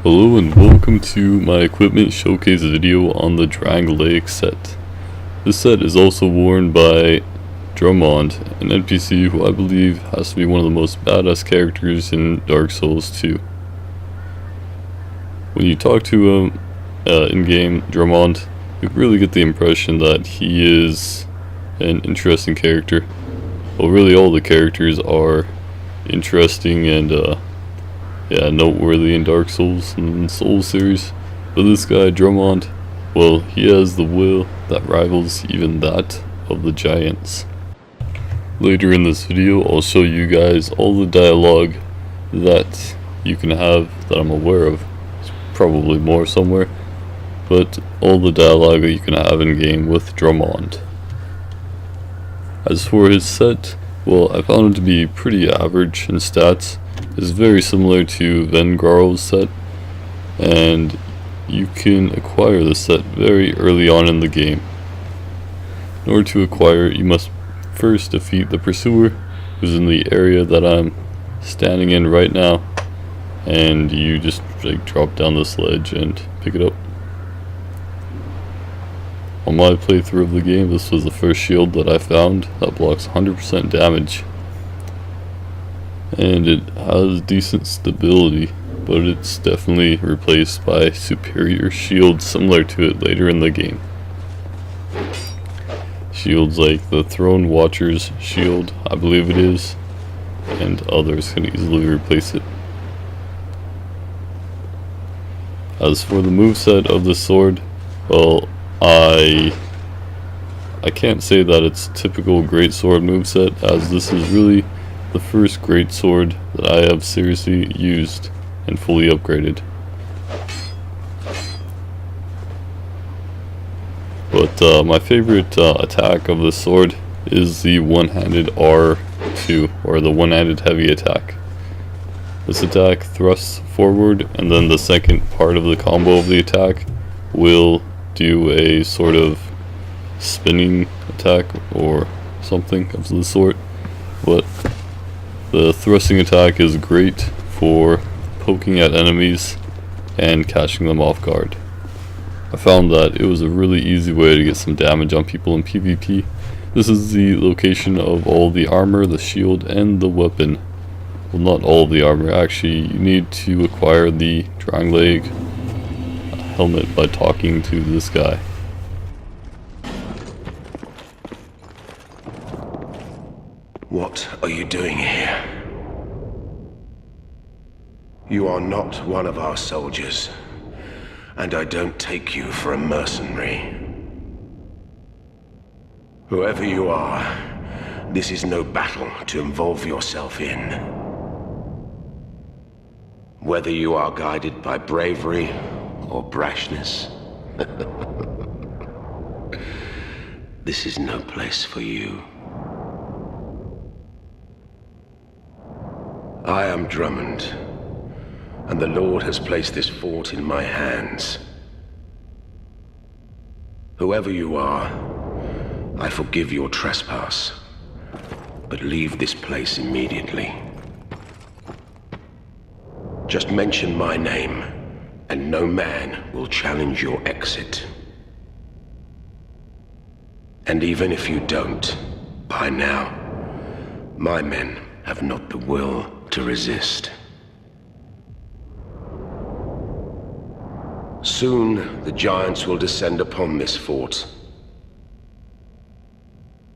Hello and welcome to my equipment showcase video on the Drangleic set. This set is also worn by Drummond, an NPC who I believe has to be one of the most badass characters in Dark Souls 2. When you talk to him in-game, Drummond, you really get the impression that he is an interesting character. Well, really all the characters are interesting and noteworthy in Dark Souls and Souls series. But this guy, Drummond, well, he has the will that rivals even that of the giants. Later in this video, I'll show you guys all the dialogue that you can have that I'm aware of. There's probably more somewhere, but all the dialogue that you can have in game with Drummond. As for his set, well, I found him to be pretty average in stats. It's very similar to Vengarl's set, and you can acquire the set very early on in the game. In order to acquire it, you must first defeat the pursuer, who's in the area that I'm standing in right now, and you just drop down this ledge and pick it up. On my playthrough of the game, this was the first shield that I found that blocks 100% damage. And it has decent stability, but it's definitely replaced by superior shields similar to it later in the game. Shields like the Throne Watcher's shield, I believe it is, and others can easily replace it. As for the moveset of the sword, well, I can't say that it's typical greatsword moveset, as this is really the first greatsword that I have seriously used and fully upgraded. But my favorite attack of the sword is the one-handed R2, or the one-handed heavy attack. This attack thrusts forward, and then the second part of the combo of the attack will do a sort of spinning attack or something of the sort. But the thrusting attack is great for poking at enemies and catching them off guard. I found that it was a really easy way to get some damage on people in PvP. This is the location of all the armor, the shield, and the weapon. Well, not all of the armor, actually. You need to acquire the Drangleic helmet by talking to this guy. What are you doing here? You are not one of our soldiers, and I don't take you for a mercenary. Whoever you are, this is no battle to involve yourself in. Whether you are guided by bravery or brashness, this is no place for you. I am Drummond, and the Lord has placed this fort in my hands. Whoever you are, I forgive your trespass, but leave this place immediately. Just mention my name, and no man will challenge your exit. And even if you don't, by now, my men have not the will to resist. Soon, the giants will descend upon this fort.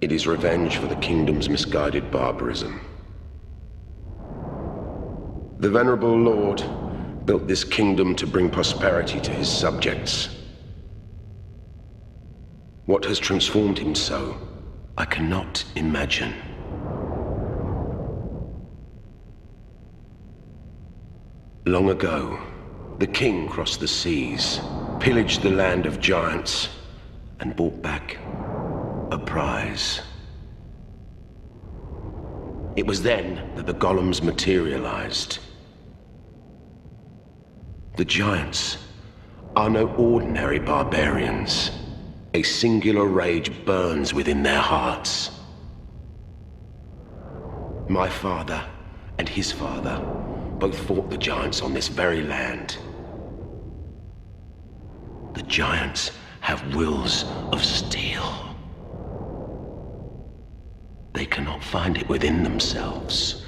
It is revenge for the kingdom's misguided barbarism. The venerable Lord built this kingdom to bring prosperity to his subjects. What has transformed him so, I cannot imagine. Long ago, the king crossed the seas, pillaged the land of giants, and brought back a prize. It was then that the golems materialized. The giants are no ordinary barbarians. A singular rage burns within their hearts. My father and his father both fought the giants on this very land, The giants have wills of steel. They cannot find it within themselves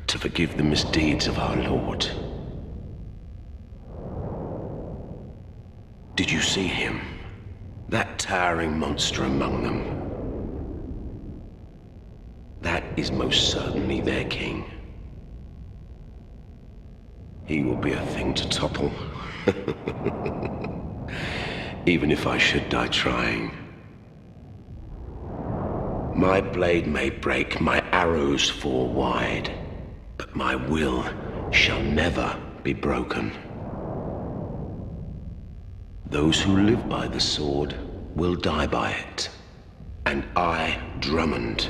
to forgive the misdeeds of our Lord. Did you see him? That towering monster among them? That is most certainly their king. He will be a thing to topple. Even if I should die trying. My blade may break, my arrows fall wide, but my will shall never be broken. Those who live by the sword will die by it, and I, Drummond,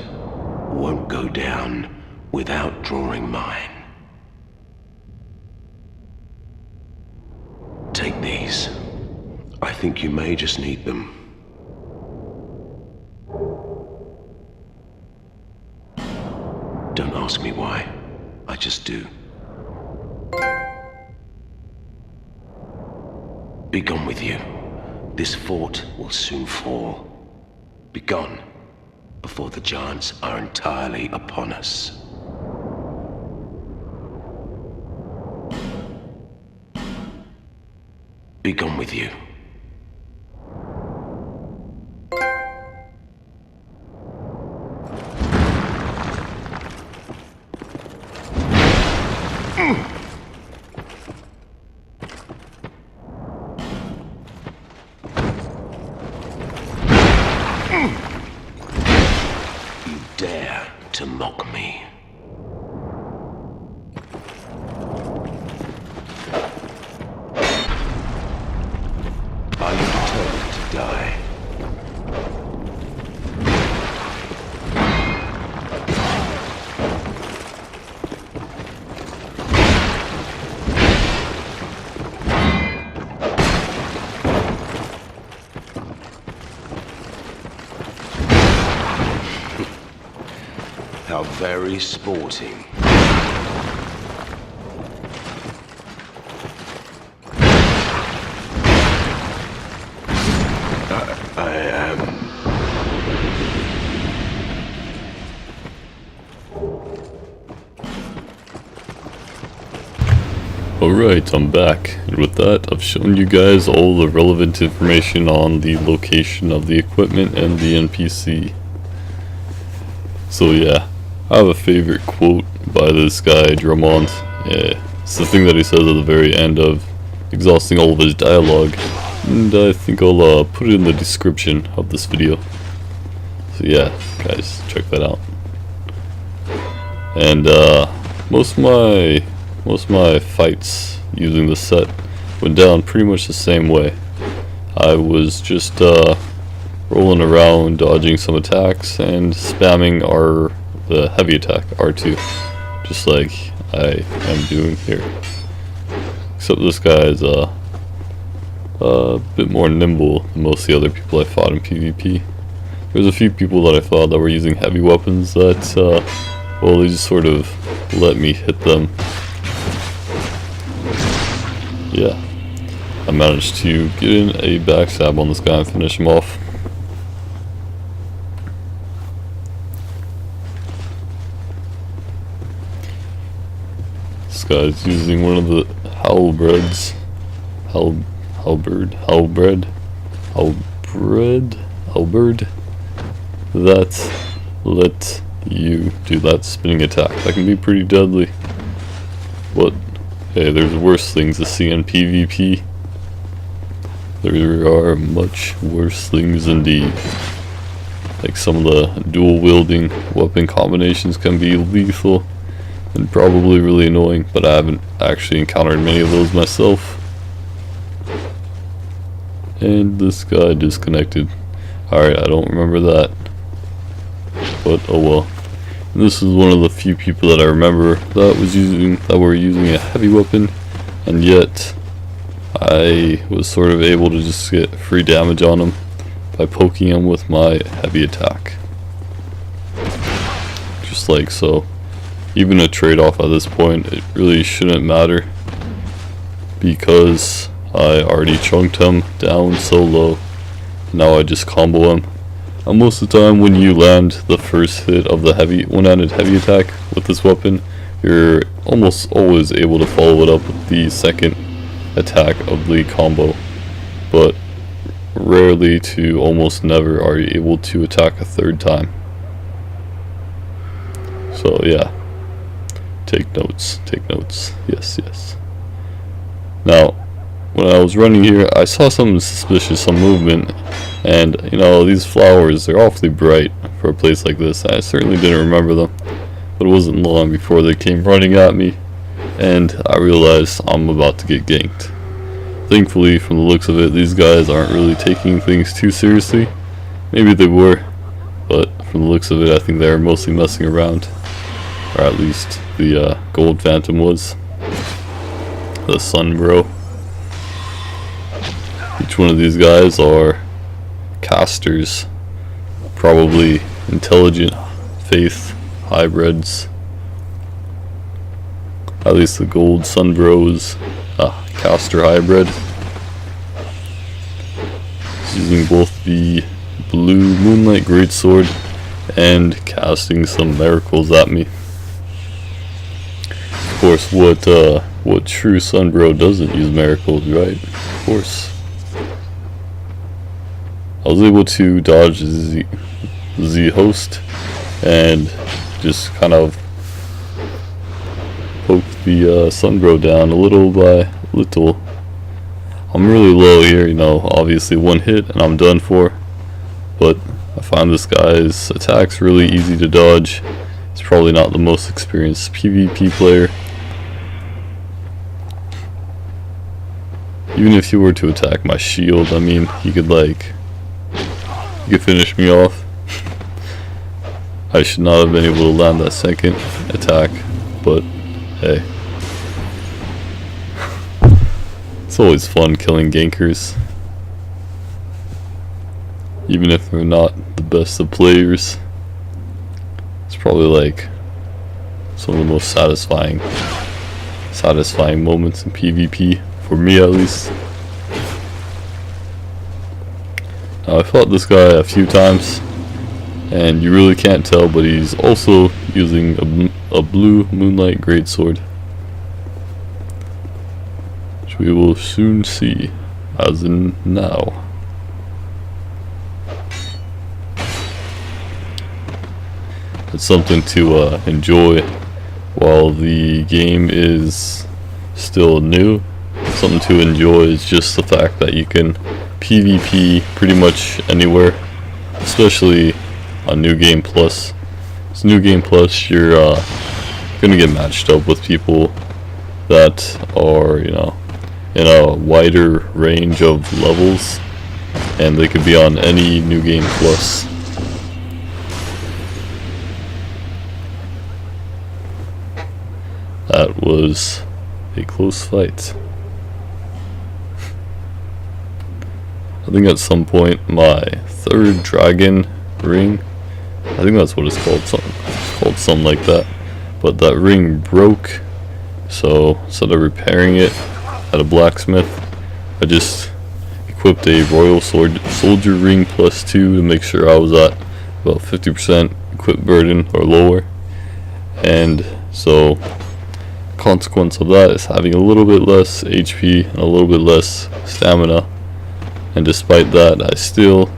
won't go down without drawing mine. Take these. I think you may just need them. Don't ask me why. I just do. Be gone with you. This fort will soon fall. Be gone before the giants are entirely upon us. Be gone with you. You dare to mock me? Are you determined to die? How very sporting. I am. Alright, I'm back, and with that, I've shown you guys all the relevant information on the location of the equipment and the NPC. So yeah, I have a favorite quote by this guy, Drummond. It's the thing that he says at the very end of exhausting all of his dialogue, and I think I'll put it in the description of this video. So yeah, guys, check that out. And most of my fights using the set went down pretty much the same way. I was just rolling around, dodging some attacks, and spamming the heavy attack, R2, just like I am doing here. Except this guy is a bit more nimble than most of the other people I fought in PvP. There's a few people that I fought that were using heavy weapons that, well, they just sort of let me hit them. Yeah, I managed to get in a backstab on this guy and finish him off. This guy's using one of the halberds. Halberd that let you do that spinning attack. That can be pretty deadly. But hey, there's worse things to see in PvP. There are much worse things indeed. Like some of the dual wielding weapon combinations can be lethal and probably really annoying, but I haven't actually encountered many of those myself. And this guy disconnected. Alright, I don't remember that. But oh well. And this is one of the few people that I remember that were using a heavy weapon, and yet I was sort of able to just get free damage on him by poking him with my heavy attack. Just like so. Even a trade-off at this point, it really shouldn't matter, because I already chunked him down so low. Now I just combo him. And most of the time when you land the first hit of the one-handed heavy attack with this weapon, you're almost always able to follow it up with the second attack of the combo. But rarely to almost never are you able to attack a third time. So yeah, take notes, yes, yes. Now, when I was running here, I saw something suspicious, some movement, and you know, these flowers, they're awfully bright for a place like this. I certainly didn't remember them, but it wasn't long before they came running at me, and I realized I'm about to get ganked. Thankfully, from the looks of it, these guys aren't really taking things too seriously. Maybe they were, but from the looks of it, I think they're mostly messing around. Or at least the gold phantom was. The sun bro. Each one of these guys are casters. Probably intelligent faith hybrids. At least the gold sun bro is caster hybrid, using both the blue moonlight greatsword and casting some miracles at me. Of course, what true sunbro doesn't use miracles, right? Of course. I was able to dodge the host and just kind of poke the sunbro down a little by little. I'm really low here, you know, obviously one hit and I'm done for, but I find this guy's attacks really easy to dodge. He's probably not the most experienced PvP player. Even if you were to attack my shield, I mean, you could finish me off. I should not have been able to land that second attack, but hey. It's always fun killing gankers, even if they're not the best of players. It's probably like some of the most satisfying moments in PvP, for me at least. Now, I fought this guy a few times, and you really can't tell, but he's also using a blue moonlight greatsword. We will soon see, as in now. It's something to enjoy while the game is still new. Something to enjoy is just the fact that you can PvP pretty much anywhere, especially on New Game Plus. It's New Game Plus, you're gonna get matched up with people that are, you know, in a wider range of levels, and they could be on any New Game Plus. That was a close fight. I think at some point my third dragon ring, I think that's what it's called, something like that, but that ring broke, so instead of repairing it at a blacksmith, I just equipped a royal soldier ring +2 to make sure I was at about 50% equip burden or lower. And so consequence of that is having a little bit less HP and a little bit less stamina, and despite that I still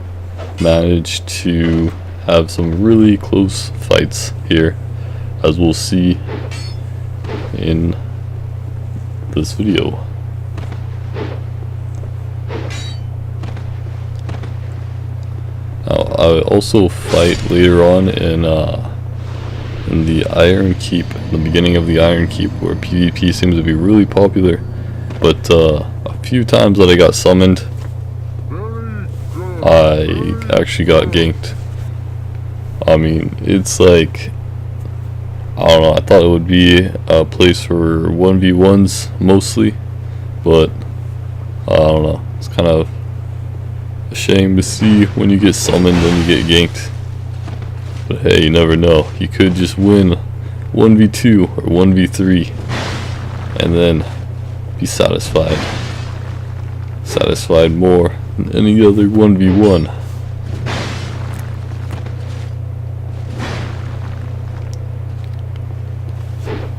managed to have some really close fights here, as we'll see in this video. Now, I also fight later on in the Iron Keep, the beginning of the Iron Keep, where PvP seems to be really popular. But a few times that I got summoned, I actually got ganked. I mean, it's like, I don't know, I thought it would be a place for 1v1s mostly, but I don't know, it's kind of a shame to see when you get summoned and you get ganked. But hey, you never know, you could just win 1v2 or 1v3 and then be satisfied. satisfied more than any other 1v1.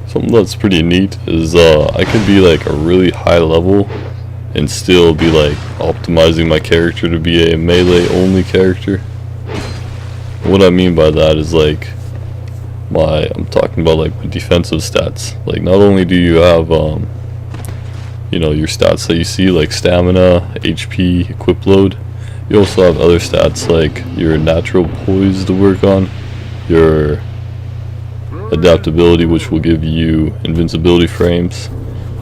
Something that's pretty neat is I could be like a really high level and still be like optimizing my character to be a melee only character. What I mean by that is like I'm talking about like my defensive stats. Like not only do you have you know, your stats that you see like stamina, HP, equip load, you also have other stats like your natural poise to work on, your adaptability, which will give you invincibility frames,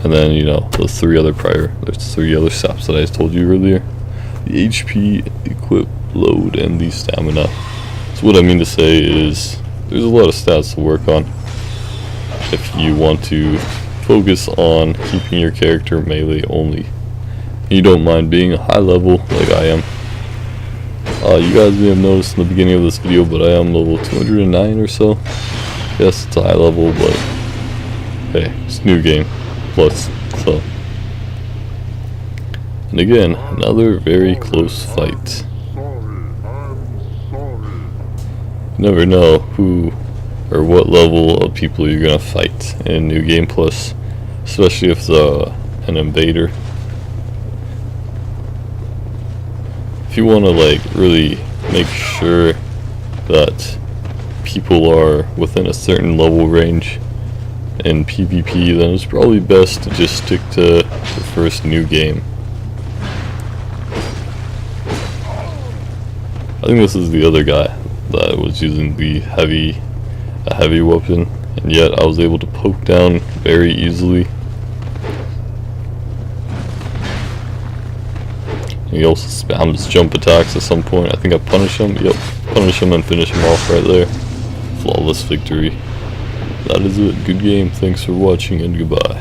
and then, you know, there's three other stats that I told you earlier: the HP, equip load, and the stamina. So what I mean to say is there's a lot of stats to work on if you want to focus on keeping your character melee only. You don't mind being a high level like I am. You guys may have noticed in the beginning of this video, but I am level 209 or so. Yes, it's a high level, but hey, it's a new game plus, so. And again, another very close fight. You never know who or what level of people you're gonna fight in New Game Plus, especially if it's an invader. If you want to like really make sure that people are within a certain level range in PvP, then it's probably best to just stick to the first new game. I think this is the other guy that was using a heavy weapon, and yet I was able to poke down very easily. He also spams jump attacks at some point. I think I punish him. Yep, punish him and finish him off right there. Flawless victory. That is it. Good game. Thanks for watching and goodbye.